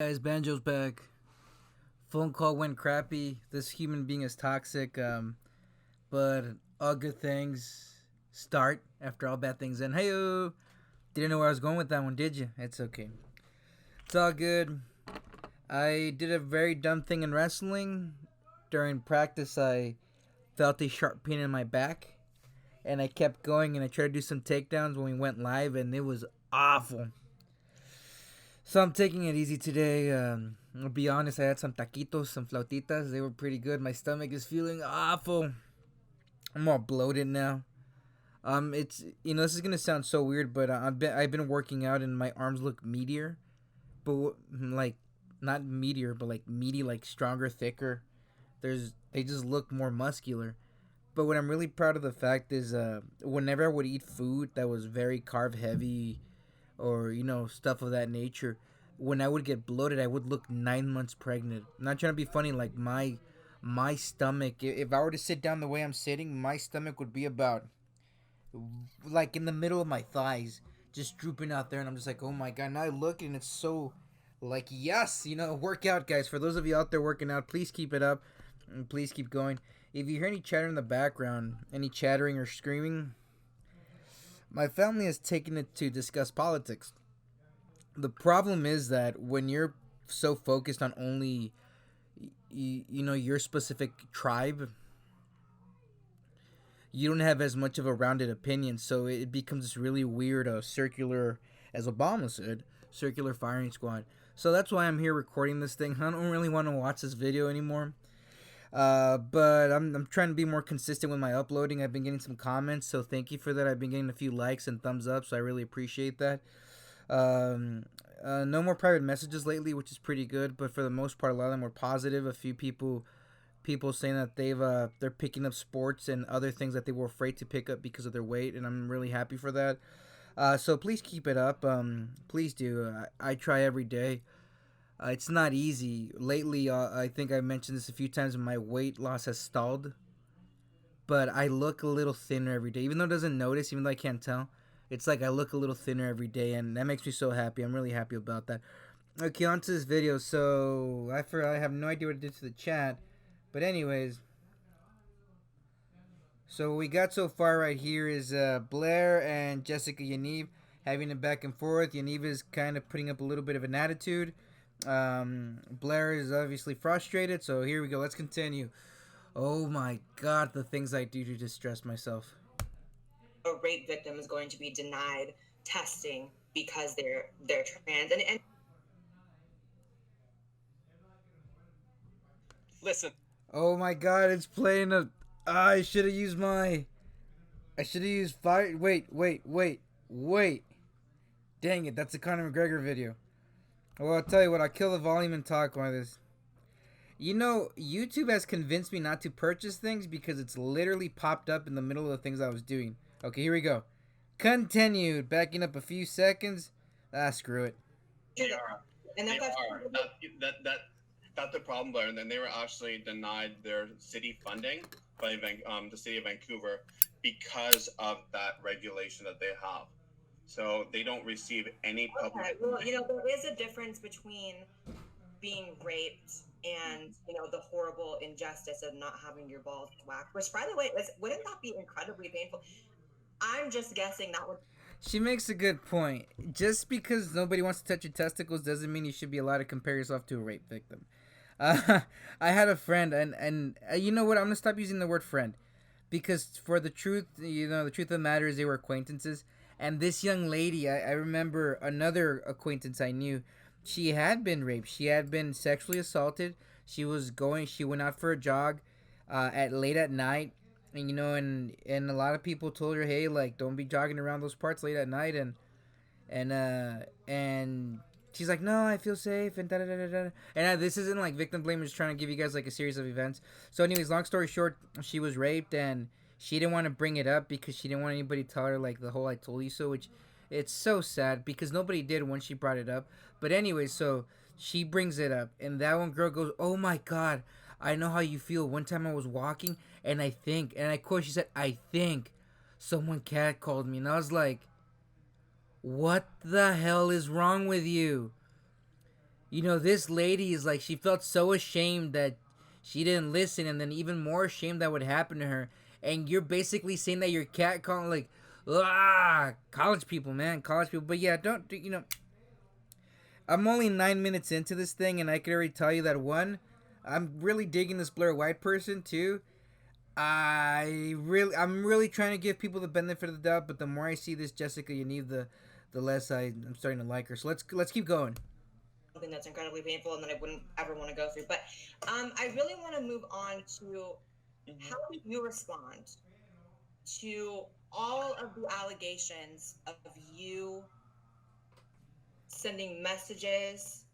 Guys, Banjo's back. Phone call went crappy. This human being is toxic. But all good things start after all bad things end. Hey, didn't know where I was going with that one, did you? It's okay. It's all good. I did a very dumb thing in wrestling. During practice, I felt a sharp pain in my back, and I kept going. And I tried to do some takedowns when we went live, and it was awful. So I'm taking it easy today. I'll be honest, I had some taquitos, some flautitas. They were pretty good. My stomach is feeling awful. I'm all bloated now. It's this is gonna sound so weird, but I've been working out and my arms look meatier, but like not meatier, but like meaty, like stronger, thicker. They just look more muscular. But what I'm really proud of the fact is, whenever I would eat food that was very carb heavy, or stuff of that nature, when I would get bloated, I would look 9 months pregnant. I'm not trying to be funny. Like my stomach, if I were to sit down the way I'm sitting, my stomach would be about like in the middle of my thighs, just drooping out there, and I'm just like, oh my god. Now I look and it's so like, yes, work out, guys. For those of you out there working out, please keep it up and please keep going. If you hear any chatter in the background, any chattering or screaming, my family has taken it to discuss politics. The problem is that when you're so focused on only your specific tribe, you don't have as much of a rounded opinion, so it becomes this really weird circular, as Obama said, circular firing squad. So that's why I'm here recording this thing. I don't really want to watch this video anymore. But I'm trying to be more consistent with my uploading. I've been getting some comments, so thank you for that. I've been getting a few likes and thumbs up, so I really appreciate that. No more private messages lately, which is pretty good. But for the most part, a lot of them were positive. A few people saying that they're picking up sports and other things that they were afraid to pick up because of their weight, and I'm really happy for that. So please keep it up. Please do. I try every day. It's not easy. Lately, I think I mentioned this a few times. My weight loss has stalled, but I look a little thinner every day. Even though it doesn't notice, even though I can't tell, it's like I look a little thinner every day, and that makes me so happy. I'm really happy about that. Okay, on to this video. So I have no idea what it did to the chat, but anyways, so what we got so far right here is Blaire and Jessica Yaniv having a back and forth. Yaniv is kind of putting up a little bit of an attitude. Blaire is obviously frustrated, so here we go. Let's continue. Oh my god, the things I do to distress myself. A rape victim is going to be denied testing because they're trans. And Listen. Oh my god, it's playing a. I should have used my. I should have used fire. Wait. Dang it, that's a Conor McGregor video. Well, I'll tell you what, I'll kill the volume and talk on this. YouTube has convinced me not to purchase things because it's literally popped up in the middle of the things I was doing. Okay, here we go. Continued. Backing up a few seconds. Screw it. They are. And they are. That's the problem, Blaire. And then they were actually denied their city funding by the city of Vancouver because of that regulation that they have. So they don't receive any public. Okay. Well, there is a difference between being raped and the horrible injustice of not having your balls whacked. Which, by the way, wouldn't that be incredibly painful? I'm just guessing that would. She makes a good point. Just because nobody wants to touch your testicles doesn't mean you should be allowed to compare yourself to a rape victim. I had a friend, and you know what? I'm gonna stop using the word friend, because for the truth, the truth of the matter is they were acquaintances. And this young lady, I remember another acquaintance I knew. She had been raped. She had been sexually assaulted. She went out for a jog, at late at night, and a lot of people told her, hey, like, don't be jogging around those parts late at night, and she's like, no, I feel safe, and da da da da. And this isn't like victim blame. I'm just trying to give you guys like a series of events. So, anyways, long story short, she was raped, and she didn't want to bring it up because she didn't want anybody to tell her like the whole "I told you so," which it's so sad because nobody did when she brought it up. But anyways, so she brings it up, and that one girl goes, "Oh my god, I know how you feel. One time I was walking, and I quote, she said, I think someone catcalled me," and I was like, what the hell is wrong with you? You know, this lady is like, she felt so ashamed that she didn't listen, and then even more ashamed that would happen to her. And you're basically saying that you're catcalling, like, college people, man, college people. But yeah, you know, I'm only 9 minutes into this thing, and I can already tell you that one, I'm really digging this Blaire White person too. I'm really trying to give people the benefit of the doubt, but the more I see this Jessica Yaniv, the less I'm starting to like her. So let's keep going. Something that's incredibly painful and that I wouldn't ever want to go through. But I really want to move on to how do you respond to all of the allegations of you sending messages,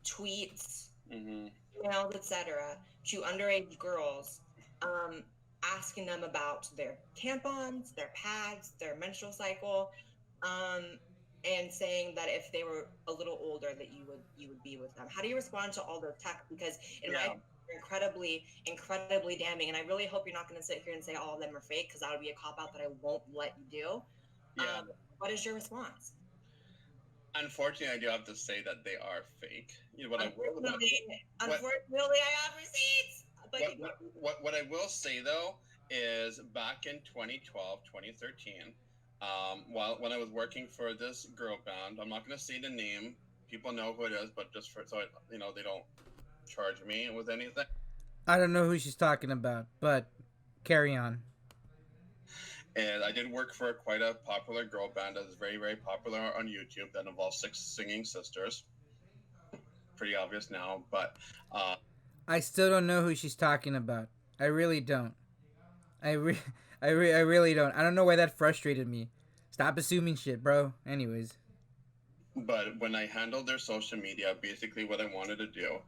tweets, emails, etc., to underage girls, um, asking them about their tampons, their pads, their menstrual cycle, um, and saying that if they were a little older, that you would be with them. How do you respond to all those texts? Because in my opinion, they're incredibly damning, and I really hope you're not going to sit here and say all of them are fake, because that would be a cop out that I won't let you do. Yeah. What is your response? Unfortunately, I do have to say that they are fake. You know, Unfortunately, I have receipts. But what I will say though is back in 2012, 2013, when I was working for this girl band, I'm not going to say the name. People know who it is, but just for so they don't charge me with anything. I don't know who she's talking about, but carry on. And I did work for quite a popular girl band that is very, very popular on YouTube that involves 6 singing sisters. Pretty obvious now, but I still don't know who she's talking about. I really don't. I re- I really don't. I don't know why that frustrated me. Stop assuming shit, bro. Anyways. But when I handled their social media, basically what I wanted to do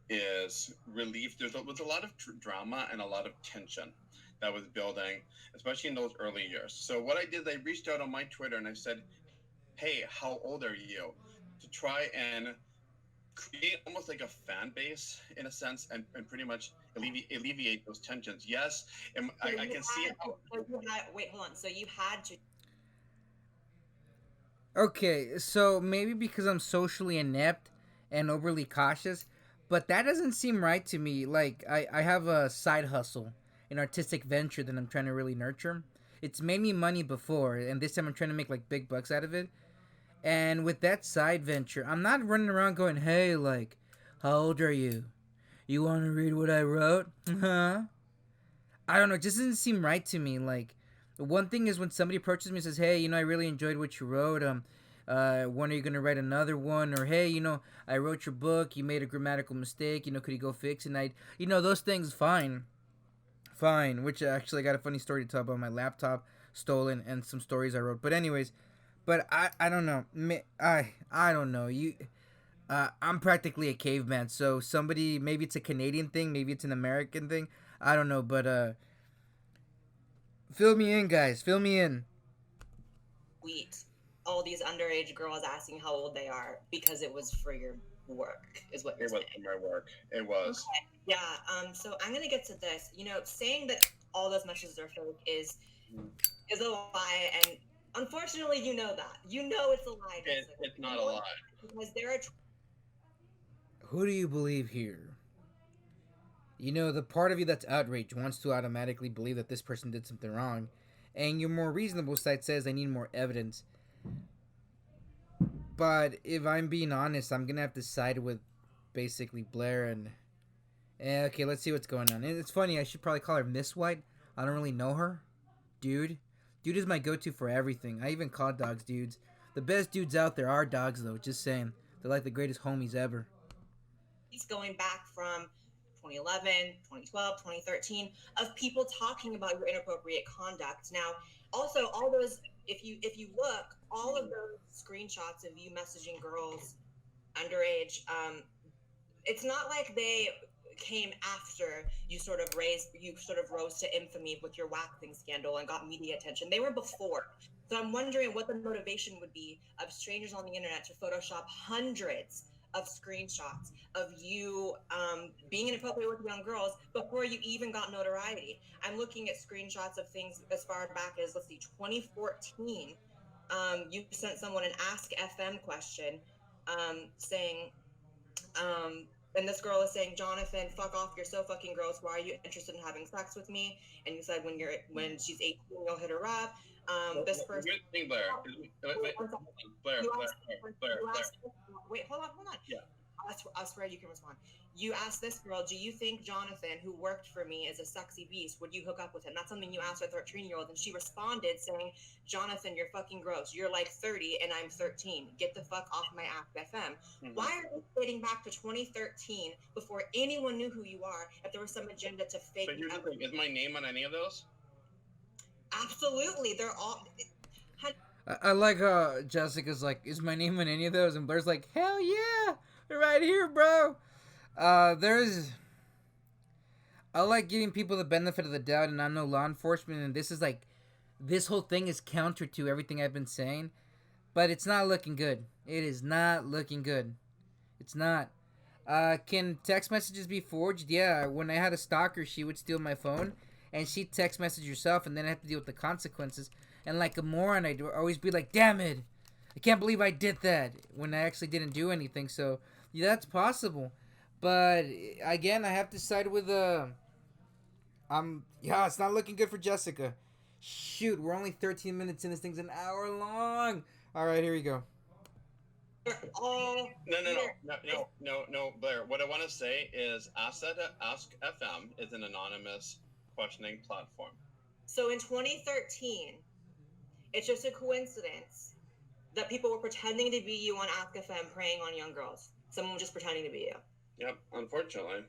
is relieve. There was a lot of drama and a lot of tension that was building, especially in those early years. So what I did, I reached out on my Twitter and I said, "Hey, how old are you?" To try and create almost like a fan base in a sense, and pretty much alleviate those tensions. Yes, and I can see it. Wait, hold on. So you had to. Okay, so maybe because I'm socially inept and overly cautious, but that doesn't seem right to me. Like, I have a side hustle, an artistic venture that I'm trying to really nurture. It's made me money before, and this time I'm trying to make like big bucks out of it. And with that side venture, I'm not running around going, hey, like, how old are you? You want to read what I wrote? Huh? I don't know. It just doesn't seem right to me. Like, one thing is when somebody approaches me and says, hey, you know, I really enjoyed what you wrote. When are you going to write another one? Or, hey, you know, I wrote your book. You made a grammatical mistake. You know, could you go fix it? And those things, fine. Fine. Which actually, I got a funny story to tell about my laptop stolen and some stories I wrote. But, anyways, I don't know. I don't know. I'm practically a caveman, so somebody, maybe it's a Canadian thing, maybe it's an American thing. I don't know, but fill me in, guys. Fill me in. Tweet all these underage girls asking how old they are because it was for your work, is what you're saying. It was for my work. It was. Okay. Yeah. So I'm gonna get to this. You know, saying that all those messages are fake is a lie, and unfortunately, you know that. You know it's a lie. It's not a lie. Because there are. Who do you believe here? You know, the part of you that's outraged wants to automatically believe that this person did something wrong, and your more reasonable side says I need more evidence. But if I'm being honest, I'm gonna have to side with basically Blaire and. Okay, let's see what's going on. And it's funny, I should probably call her Miss White. I don't really know her. Dude. Dude is my go-to for everything. I even call dogs dudes. The best dudes out there are dogs, though. Just saying. They're like the greatest homies ever. He's going back from 2011, 2012, 2013 of people talking about your inappropriate conduct. Now, also all those, if you look, all of those screenshots of you messaging girls underage, it's not like they came after you sort of rose to infamy with your waxing scandal and got media attention. They were before. So I'm wondering what the motivation would be of strangers on the internet to Photoshop hundreds of screenshots of you being inappropriate with young girls before you even got notoriety. I'm looking at screenshots of things as far back as, 2014. You sent someone an Ask FM question saying, And this girl is saying, Jonathan, fuck off, you're so fucking gross. Why are you interested in having sex with me? And you said when she's 18, you'll hit her up. This person. Here's the thing, Blaire. Blaire, wait, hold on. Yeah. I swear you can respond. You asked this girl, do you think Jonathan, who worked for me, is a sexy beast? Would you hook up with him? That's something you asked a 13-year-old. And she responded saying, Jonathan, you're fucking gross. You're like 30 and I'm 13. Get the fuck off my Ask FM. Mm-hmm. Why are you dating back to 2013 before anyone knew who you are if there was some agenda to fake? But here's the thing. Is my name on any of those? Absolutely. They're all... I like how Jessica's like, is my name on any of those? And Blaire's like, hell yeah, right here, bro. I like giving people the benefit of the doubt, and I'm no law enforcement, and this whole thing is counter to everything I've been saying, but it's not looking good. It is not looking good. It's not. Can text messages be forged? Yeah, when I had a stalker, she would steal my phone, and she'd text message herself, and then I have to deal with the consequences. And like a moron, I'd always be like, damn it, I can't believe I did that, when I actually didn't do anything. So, yeah, that's possible. But, again, I have to side with, it's not looking good for Jessica. Shoot, we're only 13 minutes in. This thing's an hour long. All right, here we go. No, Blaire. What I want to say is Ask FM is an anonymous questioning platform. So in 2013, it's just a coincidence that people were pretending to be you on Ask FM preying on young girls. Someone was just pretending to be you. Yep, unfortunately.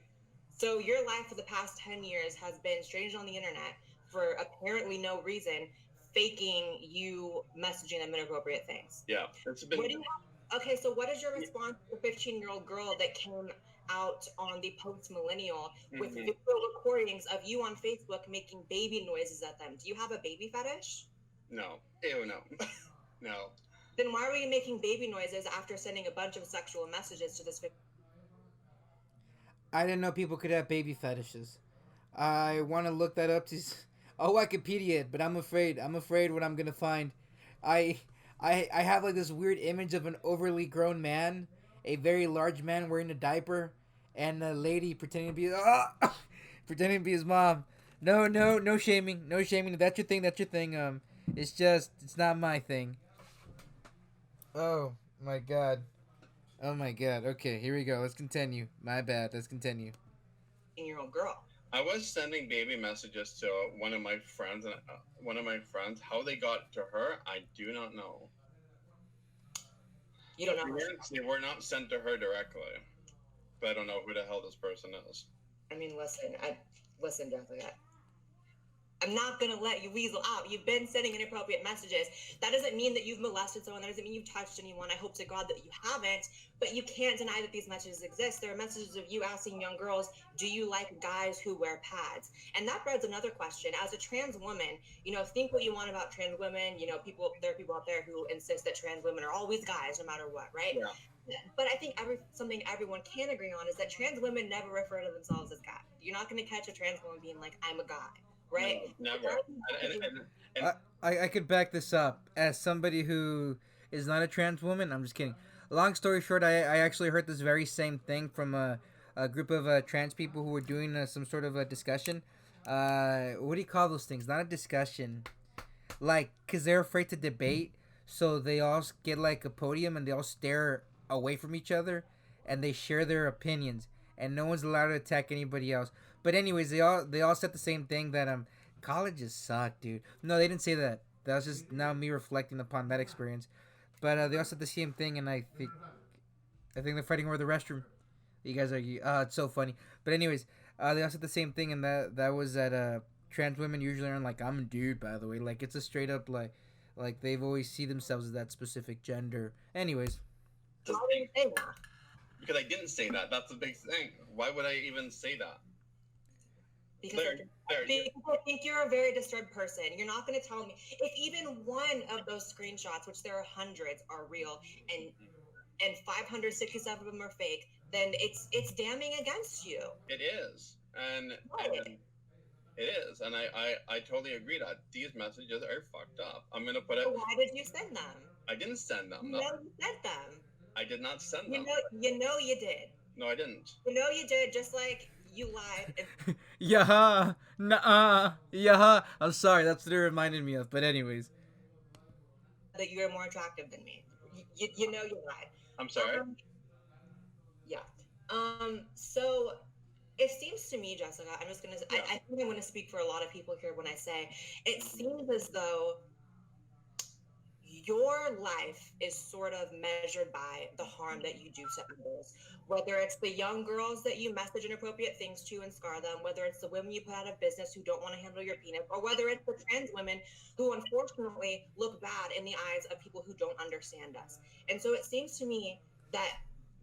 So your life for the past 10 years has been strangers on the internet for apparently no reason, faking you messaging them inappropriate things. Yeah, it's been... Okay, so what is your response to the 15-year-old girl that came out on the post-millennial with video recordings of you on Facebook making baby noises at them? Do you have a baby fetish? No. Ew, no. No. Then why were you making baby noises after sending a bunch of sexual messages to this? I didn't know people could have baby fetishes. I want to look that up to... Oh, Wikipedia, but I'm afraid. I'm afraid what I'm going to find. I have like this weird image of an overly grown man, a very large man wearing a diaper, and a lady pretending to be pretending to be his mom. No shaming. No shaming. If that's your thing, that's your thing. It's not my thing. Oh my god. Okay, here we go. Let's continue. My bad. Let's continue. 15-year-old girl. I was sending baby messages to one of my friends, and how they got to her, I do not know. You don't know? They were not sent to her directly, but I don't know who the hell this person is. I mean, listen, Jessica. I'm not going to let you weasel out. You've been sending inappropriate messages. That doesn't mean that you've molested someone. That doesn't mean you've touched anyone. I hope to God that you haven't. But you can't deny that these messages exist. There are messages of you asking young girls, do you like guys who wear pads? And that begs another question. As a trans woman, think what you want about trans women. There are people out there who insist that trans women are always guys no matter what, right? Yeah. But I think something everyone can agree on is that trans women never refer to themselves as guys. You're not going to catch a trans woman being like, I'm a guy. Right? No, never. I could back this up as somebody who is not a trans woman. I'm just kidding. Long story short, I actually heard this very same thing from a group of trans people who were doing some sort of a discussion. What do you call those things? Not a discussion. Like, because they're afraid to debate, so they all get like a podium and they all stare away from each other and they share their opinions and no one's allowed to attack anybody else. But anyways, they all said the same thing, that colleges suck, dude. No, they didn't say that. That was just now me reflecting upon that experience. But they all said the same thing, and I think they're fighting over the restroom. You guys argue. It's so funny. But anyways, they all said the same thing, and that was that trans women usually aren't like, I'm a dude, by the way. Like, it's a straight up like they've always see themselves as that specific gender. Anyways. Because I didn't say that. That's the big thing. Why would I even say that? Because I think you're a very disturbed person. You're not going to tell me if even one of those screenshots, which there are hundreds, are real, and 567 of them are fake. Then it's damning against you. It is, and it is, and I totally agree that these messages are fucked up. I'm gonna put it. So why did you send them? I didn't send them. No, you sent them. I did not send them. You know you did. No, I didn't. You know you did, just like you lied and Yaha, nah, yaha. I'm sorry, that's what it reminded me of. But anyways, that you are more attractive than me. You know you lied. I'm sorry. Yeah. So it seems to me, Jessica, I'm just gonna. Yeah. I think I'm gonna speak for a lot of people here when I say it seems as though your life is sort of measured by the harm that you do to others. Whether it's the young girls that you message inappropriate things to and scar them, whether it's the women you put out of business who don't want to handle your penis, or whether it's the trans women who unfortunately look bad in the eyes of people who don't understand us. And so it seems to me that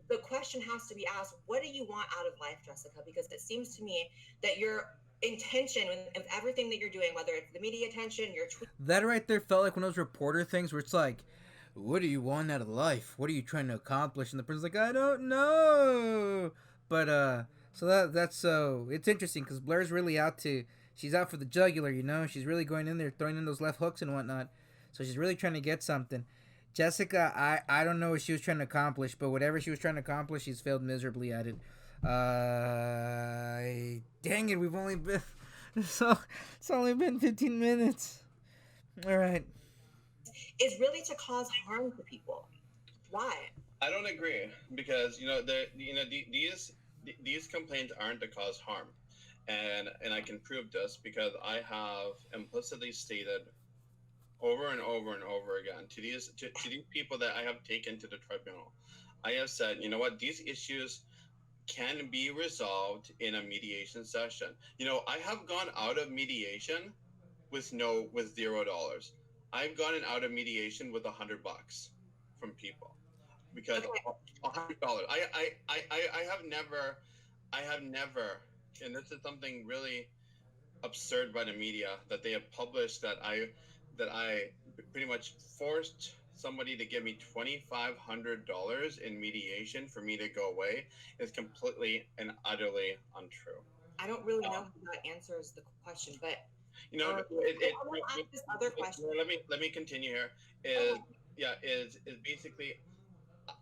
the question has to be asked, what do you want out of life, Jessica? Because it seems to me that your intention with everything that you're doing, whether it's the media attention, your tweet. that right there felt like one of those reporter things where it's like, what do you want out of life? What are you trying to accomplish? And the person's like, I don't know. But so that's so it's interesting because Blaire's really out to she's out for the jugular, you know. She's really going in there, throwing in those left hooks and whatnot. So she's really trying to get something. Jessica, I don't know what she was trying to accomplish, but whatever she was trying to accomplish, she's failed miserably at it. Dang it, we've only been so it's only been 15 minutes. All right. Is really to cause harm to people. Why? I don't agree because these complaints aren't to cause harm, and I can prove this because I have implicitly stated over and over and over again to these people that I have taken to the tribunal. I have said, you know what, these issues can be resolved in a mediation session. I have gone out of mediation with $0. I've gotten out of mediation with $100 from people because $100. I have never, and this is something really absurd by the media that they have published that I pretty much forced somebody to give me $2,500 in mediation for me to go away is completely and utterly untrue. I don't really know how that answers the question, but this other question. Let me continue here. Is basically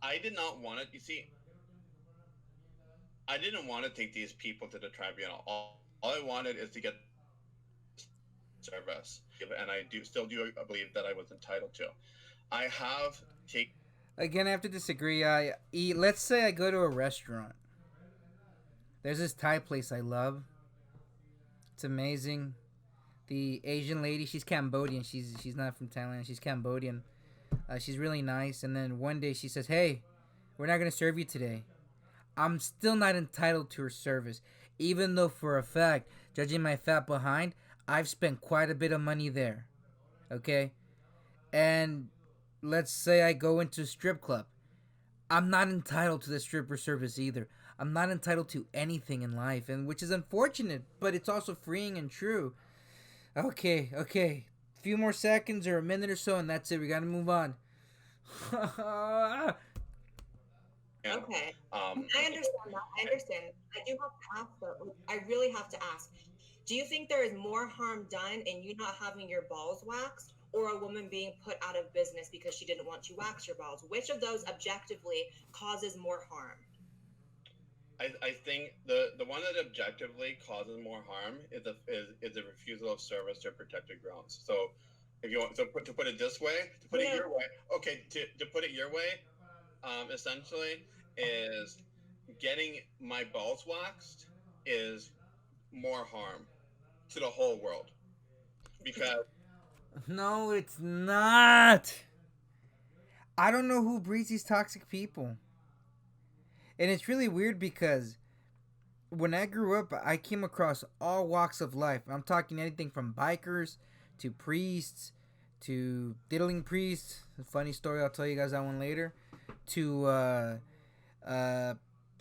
I did not want it. You see, I didn't want to take these people to the tribunal. All I wanted is to get service, and I still do believe that I was entitled to. I have taken. Again, I have to disagree. I eat. Let's say I go to a restaurant. There's this Thai place I love. It's amazing. The Asian lady, she's Cambodian. She's not from Thailand. She's Cambodian. She's really nice. And then one day she says, "Hey, we're not gonna serve you today." I'm still not entitled to her service, even though for a fact, judging my fat behind, I've spent quite a bit of money there. Okay, and let's say I go into a strip club. I'm not entitled to the stripper service either. I'm not entitled to anything in life, and which is unfortunate, but it's also freeing and true. Okay. A few more seconds or a minute or so, and that's it. We gotta move on. Okay. I understand that. I understand. I do have to ask, though. I really have to ask. Do you think there is more harm done in you not having your balls waxed, or a woman being put out of business because she didn't want to wax your balls? Which of those objectively causes more harm? I think the one that objectively causes more harm is the refusal of service to protected grounds. So if you want to put it this way, to put it your way, okay, to put it your way, essentially is getting my balls waxed is more harm to the whole world because No, it's not. I don't know who breeds these toxic people. And it's really weird because when I grew up, I came across all walks of life. I'm talking anything from bikers to priests to diddling priests. A funny story, I'll tell you guys that one later. To, I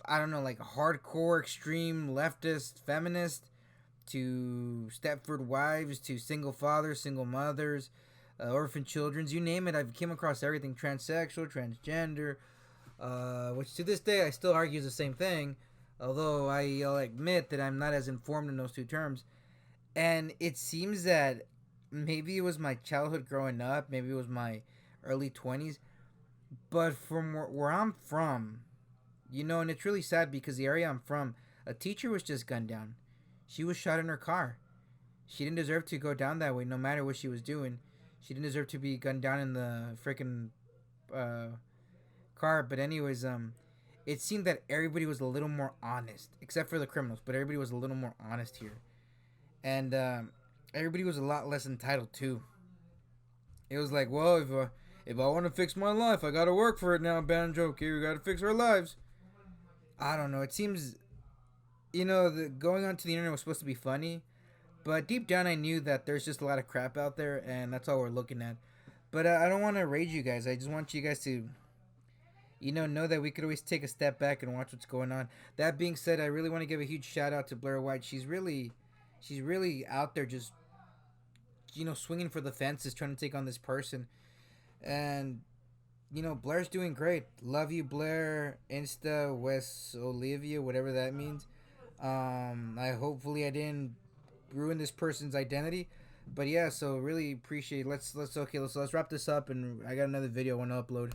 don't know, like hardcore, extreme, leftist, feminist. To Stepford wives, to single fathers, single mothers, orphan children, you name it. I've came across everything: transsexual, transgender, which to this day I still argue is the same thing. Although I'll admit that I'm not as informed in those two terms. And it seems that maybe it was my childhood growing up, maybe it was my early 20s, but from where I'm from, And it's really sad because the area I'm from, a teacher was just gunned down. She was shot in her car. She didn't deserve to go down that way, no matter what she was doing. She didn't deserve to be gunned down in the freaking uh, car. But anyways, it seemed that everybody was a little more honest, except for the criminals. But everybody was a little more honest here, and everybody was a lot less entitled too. It was like, well, if I want to fix my life, I gotta work for it now, Banjo. Okay, we gotta fix our lives. I don't know. It seems, going onto the internet was supposed to be funny, but deep down I knew that there's just a lot of crap out there, and that's all we're looking at. But I don't want to rage you guys. I just want you guys to, know that we could always take a step back and watch what's going on. That being said, I really want to give a huge shout out to Blaire White. She's really out there just, swinging for the fences, trying to take on this person. And Blaire's doing great. Love you, Blaire. Insta West Olivia, whatever that means. I didn't ruin this person's identity, but yeah. So really appreciate. Let's wrap this up, and I got another video I want to upload.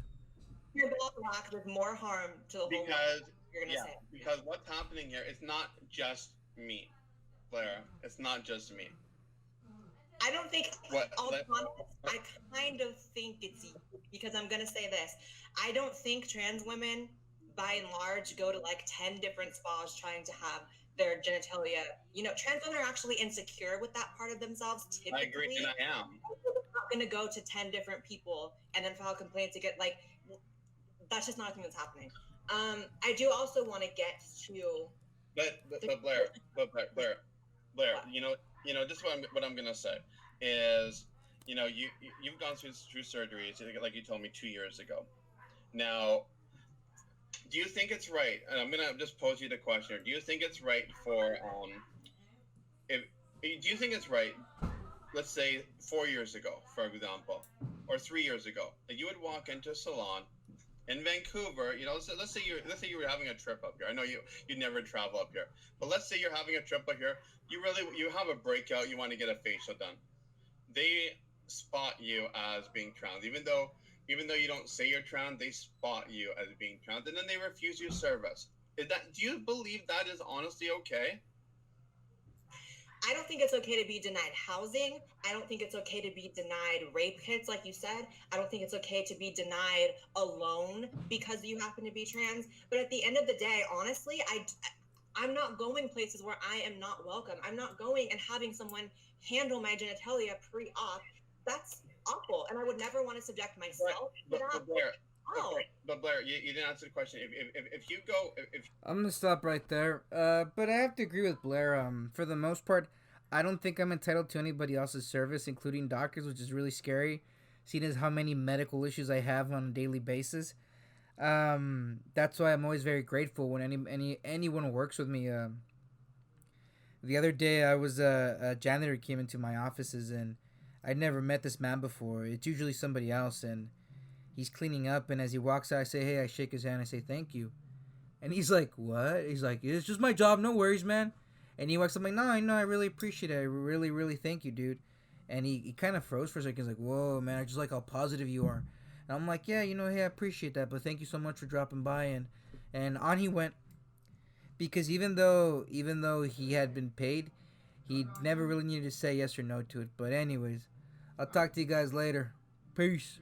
You're blocked with more harm to the whole because world. You're gonna say. Because what's happening here? It's not just me, Blaire. It's not just me. I don't think, I kind of think it's you, because I'm going to say this. I don't think trans women, by and large, go to like 10 different spas trying to have their genitalia. Trans women are actually insecure with that part of themselves, typically. I agree, and I am. I'm not going to go to 10 different people and then file complaints to get, that's just not a thing that's happening. I do also want to get to... But Blaire, this is what I'm gonna say is, you've gone through surgeries, like you told me 2 years ago. Now, do you think it's right? And I'm gonna just pose you the question: do you think it's right for do you think it's right? Let's say 4 years ago, for example, or 3 years ago, that you would walk into a salon in Vancouver, let's say you were having a trip up here. I know you'd never travel up here, but let's say you're having a trip up here. You have a breakout. You want to get a facial done. They spot you as being trans, even though you don't say you're trans. They spot you as being trans, and then they refuse you service. Do you believe that is honestly okay? I don't think it's okay to be denied housing. I don't think it's okay to be denied rape kits, like you said. I don't think it's okay to be denied a loan because you happen to be trans. But at the end of the day, honestly, I'm not going places where I am not welcome. I'm not going and having someone handle my genitalia pre-op. That's awful. And I would never want to subject myself to that. But Blaire, you didn't answer the question. If you go, I'm gonna stop right there. But I have to agree with Blaire. For the most part, I don't think I'm entitled to anybody else's service, including doctors, which is really scary, seeing as how many medical issues I have on a daily basis. That's why I'm always very grateful when anyone works with me. The other day, I was a janitor came into my offices, and I'd never met this man before. It's usually somebody else, and he's cleaning up, and as he walks out, I say, hey, I shake his hand, I say, thank you. And he's like, what? He's like, it's just my job, no worries, man. And he walks up, I'm like, no, I really appreciate it. I really, really thank you, dude. And he kind of froze for a second. He's like, whoa, man, I just like how positive you are. And I'm like, yeah, hey, I appreciate that, but thank you so much for dropping by. And on he went. Because even though he had been paid, he never really needed to say yes or no to it. But anyways, I'll talk to you guys later. Peace.